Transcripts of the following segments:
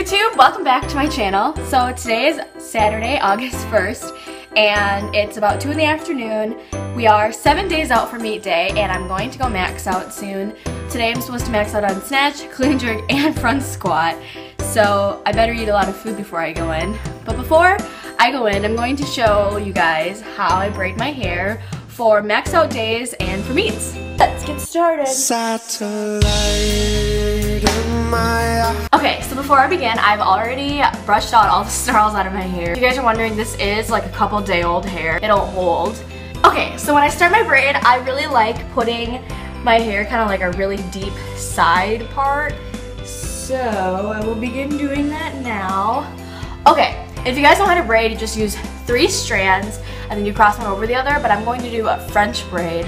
YouTube, welcome back to my channel. So today is Saturday, August 1st, and it's about 2 in the afternoon. We are 7 days out from meet day, and I'm going to go max out soon. Today I'm supposed to max out on snatch, clean jerk, and front squat. So I better eat a lot of food before I go in. But before I go in, I'm going to show you guys how I braid my hair for max out days and for meets. Let's get started. Okay, so before I begin, I've already brushed out all the snarls out of my hair. If you guys are wondering, this is like a couple day old hair. It'll hold. Okay, so when I start my braid, I really like putting my hair kind of like a really deep side part. So I will begin doing that now. Okay, if you guys know how to braid, you just use 3 strands and then you cross one over the other, but I'm going to do a French braid.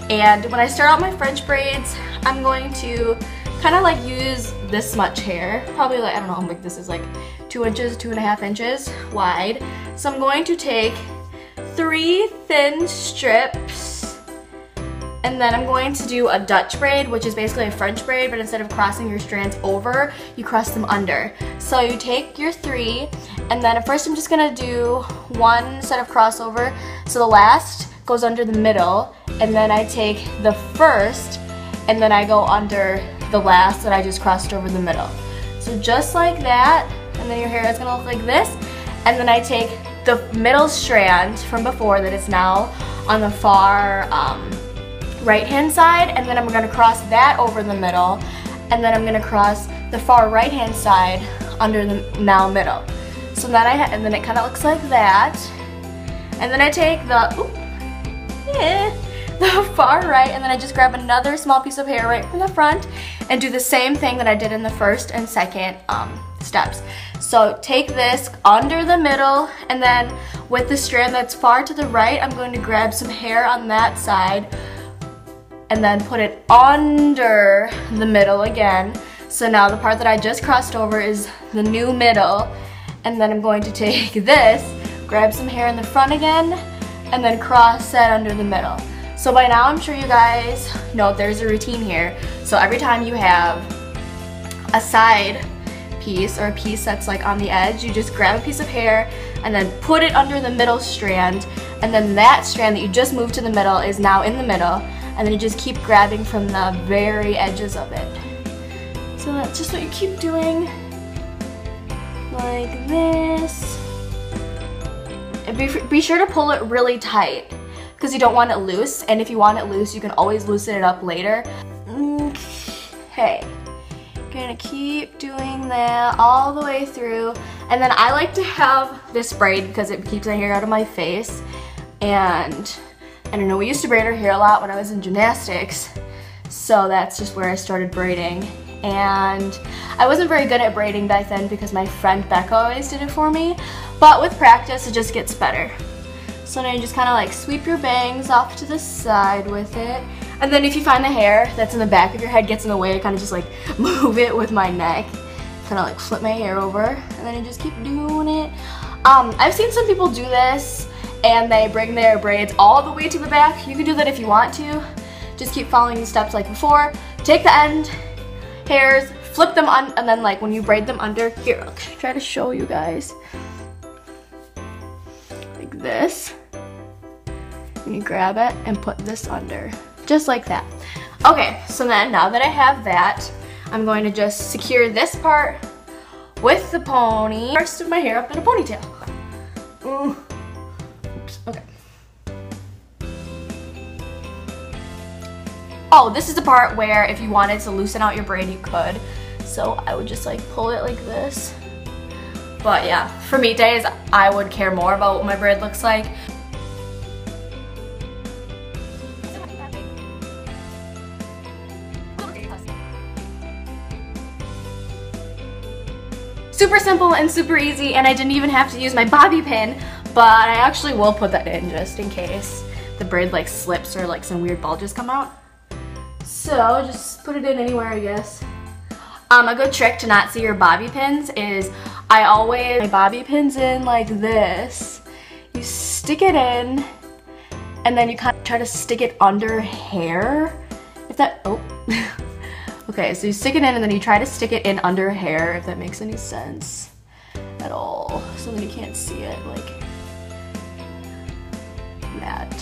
And when I start out my French braids, I'm going to kind of like use this much hair, probably like, I don't know how big this is, like 2 inches, 2.5 inches wide. So I'm going to take 3 thin strips, and then I'm going to do a Dutch braid, which is basically a French braid, but instead of crossing your strands over, you cross them under. So you take your 3, and then at first I'm just gonna do 1 set of crossover, so the last goes under the middle, and then I take the first, and then I go under the last that I just crossed over the middle. So just like that, and then your hair is gonna look like this, and then I take the middle strand from before that is now on the far right hand side, and then I'm gonna cross that over the middle, and then I'm gonna cross the far right hand side under the now middle. So then and then it kind of looks like that, and then I take the far right, and then I just grab another small piece of hair right from the front and do the same thing that I did in the first and second steps. So take this under the middle, and then with the strand that's far to the right, I'm going to grab some hair on that side and then put it under the middle again. So now the part that I just crossed over is the new middle, and then I'm going to take this, grab some hair in the front again, and then cross that under the middle. So by now I'm sure you guys know there's a routine here. So every time you have a side piece or a piece that's like on the edge, you just grab a piece of hair and then put it under the middle strand, and then that strand that you just moved to the middle is now in the middle, and then you just keep grabbing from the very edges of it. So that's just what you keep doing, like this. And be sure to pull it really tight, because you don't want it loose, and if you want it loose, you can always loosen it up later. Okay, gonna keep doing that all the way through, and then I like to have this braid because it keeps the hair out of my face. And I don't know, we used to braid our hair a lot when I was in gymnastics, so that's just where I started braiding. And I wasn't very good at braiding back then because my friend Becca always did it for me, but with practice it just gets better. So now you just kind of like sweep your bangs off to the side with it. And then if you find the hair that's in the back of your head gets in the way, I kind of just like move it with my neck. Kind of like flip my hair over, and then you just keep doing it. I've seen some people do this and they bring their braids all the way to the back. You can do that if you want to. Just keep following the steps like before. Take the end hairs, flip them on, and then like when you braid them under, here, I'll try to show you guys. Like this. And you grab it and put this under, just like that. Okay, so then now that I have that, I'm going to just secure this part with the pony. Rest of my hair up in a ponytail. Oops, okay. Oh, this is the part where if you wanted to loosen out your braid, you could. So I would just like pull it like this. But yeah, for meet days, I would care more about what my braid looks like. Super simple and super easy, and I didn't even have to use my bobby pin, but I actually will put that in just in case the braid like slips or like some weird bulges come out. So just put it in anywhere, I guess. A good trick to not see your bobby pins is I always put my bobby pins in like this. You stick it in, and then you kind of try to stick it under hair. If that, oh. Okay, so you stick it in and then you try to stick it in under hair, if that makes any sense at all. So then you can't see it like that.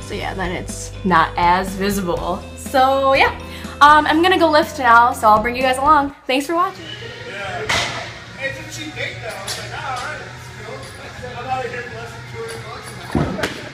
So yeah, then it's not as visible. So yeah, I'm gonna go lift now, so I'll bring you guys along. Thanks for watching. Yeah. Hey, it's a cheap date though. I was like, all right, you know, I'm out of here for less than $200.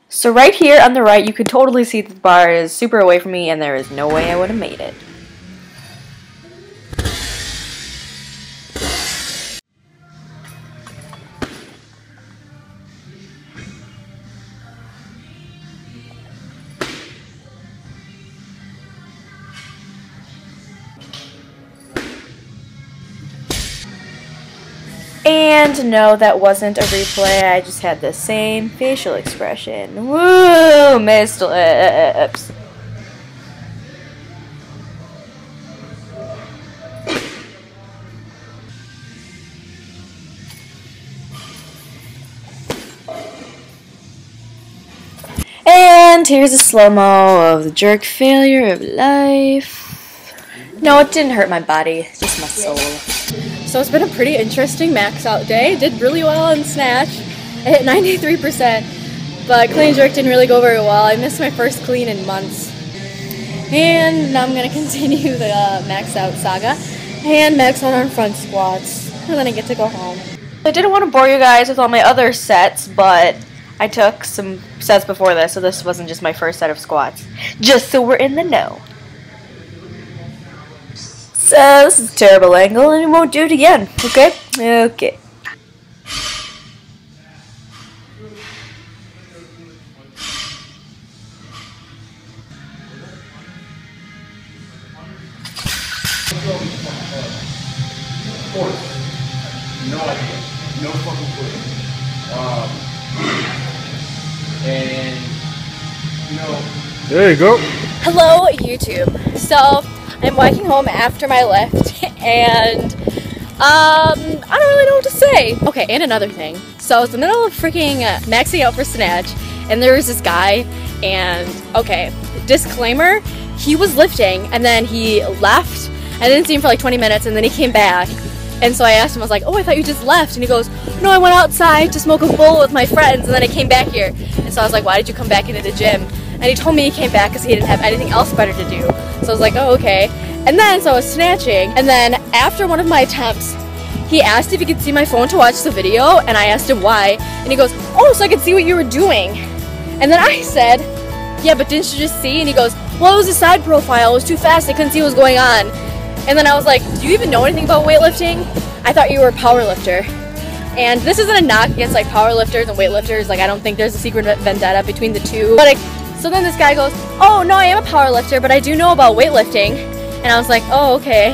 So right here on the right, you can totally see that the bar is super away from me, and there is no way I would have made it. And no, that wasn't a replay. I just had the same facial expression. Woo, missed lips. And here's a slow-mo of the jerk failure of life. No, it didn't hurt my body, just my soul. So it's been a pretty interesting max out day. Did really well on snatch. I hit 93%, but clean jerk didn't really go very well. I missed my first clean in months. And now I'm gonna continue the max out saga and max out on front squats. And then I get to go home. I didn't want to bore you guys with all my other sets, but I took some sets before this, so this wasn't just my first set of squats. Just so we're in the know. So this is a terrible angle, and we won't do it again, okay? Okay. Of course. No idea. No fucking clue. And, you know. There you go. Hello, YouTube. So, I'm walking home after my lift, and I don't really know what to say. Okay, and another thing. So, it's the middle of freaking maxing out for snatch, and there was this guy, and, okay, disclaimer, he was lifting, and then he left. I didn't see him for like 20 minutes, and then he came back. And so I asked him, I was like, oh, I thought you just left. And he goes, no, I went outside to smoke a bowl with my friends, and then I came back here. And so I was like, why did you come back into the gym? And he told me he came back because he didn't have anything else better to do. So I was like, oh, okay. And then, so I was snatching, and then after one of my attempts, he asked if he could see my phone to watch the video, and I asked him why. And he goes, oh, so I could see what you were doing. And then I said, yeah, but didn't you just see? And he goes, well, it was a side profile. It was too fast. I couldn't see what was going on. And then I was like, do you even know anything about weightlifting? I thought you were a power lifter. And this isn't a knock against like power lifters and weightlifters. Like, I don't think there's a secret vendetta between the two. But so then this guy goes, oh, no, I am a power lifter, but I do know about weightlifting. And I was like, oh, okay.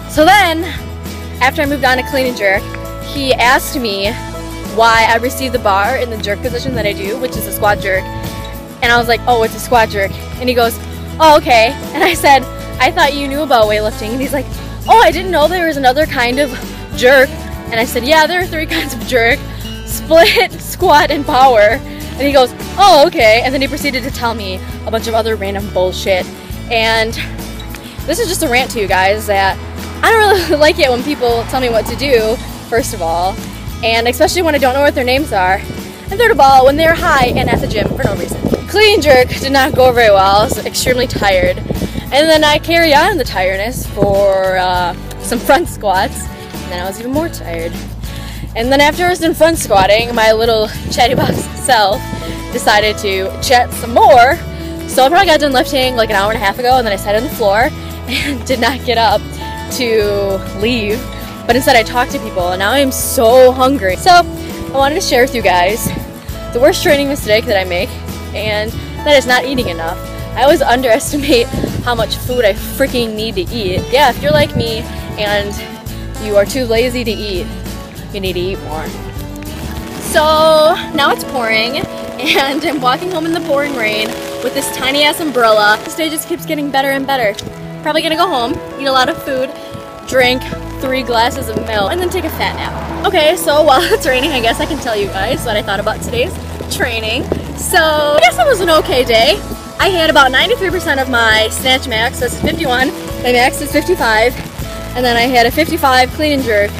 So then, after I moved on to clean and jerk, he asked me why I receive the bar in the jerk position that I do, which is a squat jerk. And I was like, oh, it's a squat jerk. And he goes, oh, okay. And I said, I thought you knew about weightlifting. And he's like, oh, I didn't know there was another kind of jerk. And I said, yeah, there are 3 kinds of jerk: split, squat, and power. And he goes, oh, okay. And then he proceeded to tell me a bunch of other random bullshit. And this is just a rant to you guys that I don't really like it when people tell me what to do, first of all, and especially when I don't know what their names are. And third of all, when they're high and at the gym for no reason. Clean jerk did not go very well. I was extremely tired. And then I carry on the tiredness for some front squats, and then I was even more tired. And then after I was done front squatting, my little chatterbox self decided to chat some more. So I probably got done lifting like an hour and a half ago, and then I sat on the floor and did not get up to leave, but instead I talked to people, and now I'm so hungry. So I wanted to share with you guys the worst training mistake that I make, and that is not eating enough. I always underestimate how much food I freaking need to eat. Yeah, if you're like me and you are too lazy to eat, you need to eat more. So now it's pouring, and I'm walking home in the pouring rain with this tiny ass umbrella. This day just keeps getting better and better. Probably gonna go home, eat a lot of food, drink 3 glasses of milk, and then take a fat nap. Okay, so while it's raining, I guess I can tell you guys what I thought about today's training. So I guess it was an okay day. I had about 93% of my snatch max, that's 51. My max is 55. And then I had a 55 clean and jerk,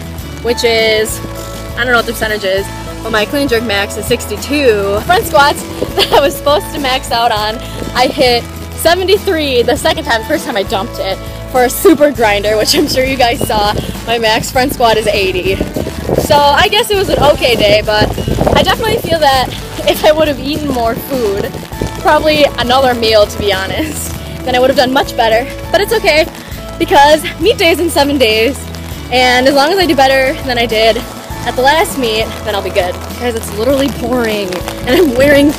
which is, I don't know what the percentage is, but my clean and jerk max is 62. Front squats that I was supposed to max out on, I hit 73 the second time. The first time I dumped it for a super grinder, which I'm sure you guys saw. My max front squat is 80. So I guess it was an okay day, but I definitely feel that if I would have eaten more food, probably another meal to be honest, then I would have done much better. But it's okay, because meet day's in 7 days, and as long as I do better than I did at the last meet, then I'll be good. Guys, it's literally pouring, and I'm wearing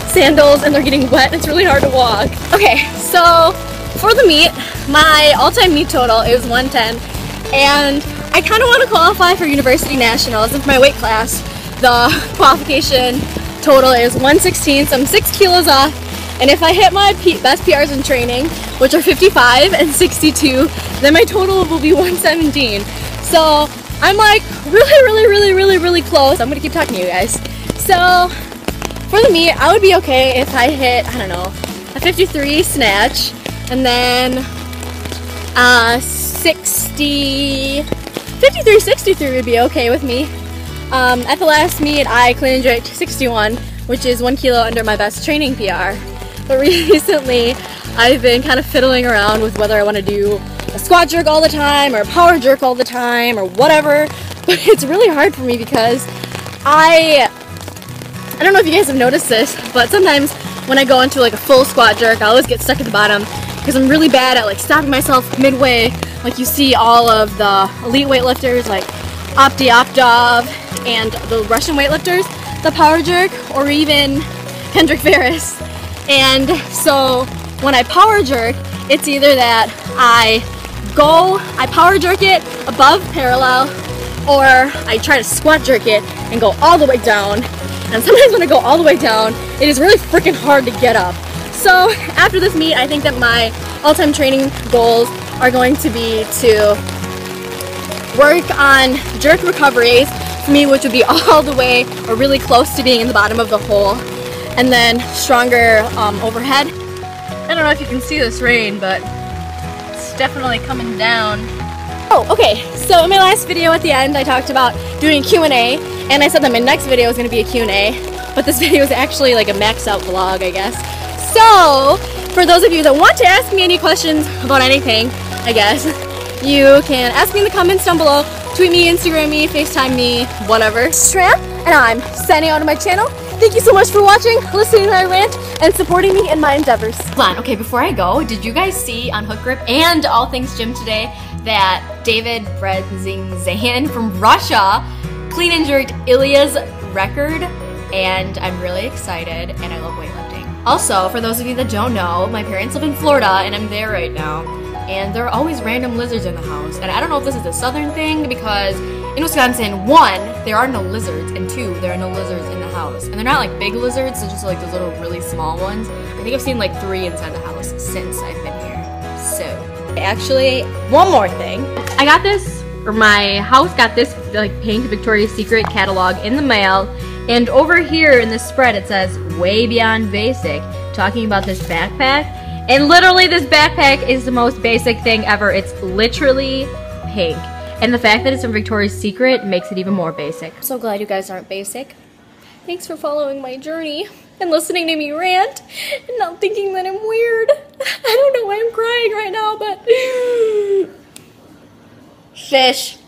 sandals and they're getting wet, and it's really hard to walk. Okay, so for the meet, my all-time meet total is 110, and I kind of want to qualify for University Nationals. In my weight class, the qualification total is 116, so I'm 6 kilos off, and if I hit my best PRs in training, which are 55 and 62, then my total will be 117. So I'm like really close. I'm gonna keep talking to you guys. So for the meet, I would be okay if I hit, I don't know, a 53 snatch, and then 53, 63 would be okay with me. At the last meet, I clean and jerked 61, which is 1 kilo under my best training PR. But recently, I've been kind of fiddling around with whether I want to do a squat jerk all the time, or a power jerk all the time, or whatever. But it's really hard for me because I don't know if you guys have noticed this, but sometimes when I go into like a full squat jerk, I always get stuck at the bottom because I'm really bad at like stopping myself midway. Like you see all of the elite weightlifters like Optov and the Russian weightlifters, the power jerk, or even Kendrick Ferris. And so when I power jerk, it's either that I power jerk it above parallel, or I try to squat jerk it and go all the way down. And sometimes when I go all the way down, it is really freaking hard to get up. So after this meet, I think that my all-time training goals are going to be to work on jerk recoveries for me, which would be all the way or really close to being in the bottom of the hole, and then stronger overhead. I don't know if you can see this rain, but it's definitely coming down. Oh, okay, so in my last video at the end, I talked about doing a Q&A, and I said that my next video was going to be a Q&A, but this video is actually like a max out vlog, I guess. So, for those of you that want to ask me any questions about anything, I guess, you can ask me in the comments down below, tweet me, Instagram me, FaceTime me, whatever. It's Tram, and I'm signing out of my channel. Thank you so much for watching, listening to my rant, and supporting me in my endeavors. Hold on, okay, before I go, did you guys see on Hook Grip and All Things Gym today that David Bredzingzan from Russia clean and jerked Ilya's record? And I'm really excited, and I love weightlifting. Also, for those of you that don't know, my parents live in Florida, and I'm there right now, and there are always random lizards in the house. And I don't know if this is a southern thing, because in Wisconsin, 1, there are no lizards, and 2, there are no lizards in the house. And they're not like big lizards, they're just like those little really small ones. I think I've seen like 3 inside the house since I've been here. So, actually, one more thing. I got this, or my house got this like Pink Victoria's Secret catalog in the mail. And over here in this spread it says Way Beyond Basic, talking about this backpack. And literally this backpack is the most basic thing ever. It's literally pink. And the fact that it's from Victoria's Secret makes it even more basic. I'm so glad you guys aren't basic. Thanks for following my journey and listening to me rant and not thinking that I'm weird. I don't know why I'm crying right now, but fish.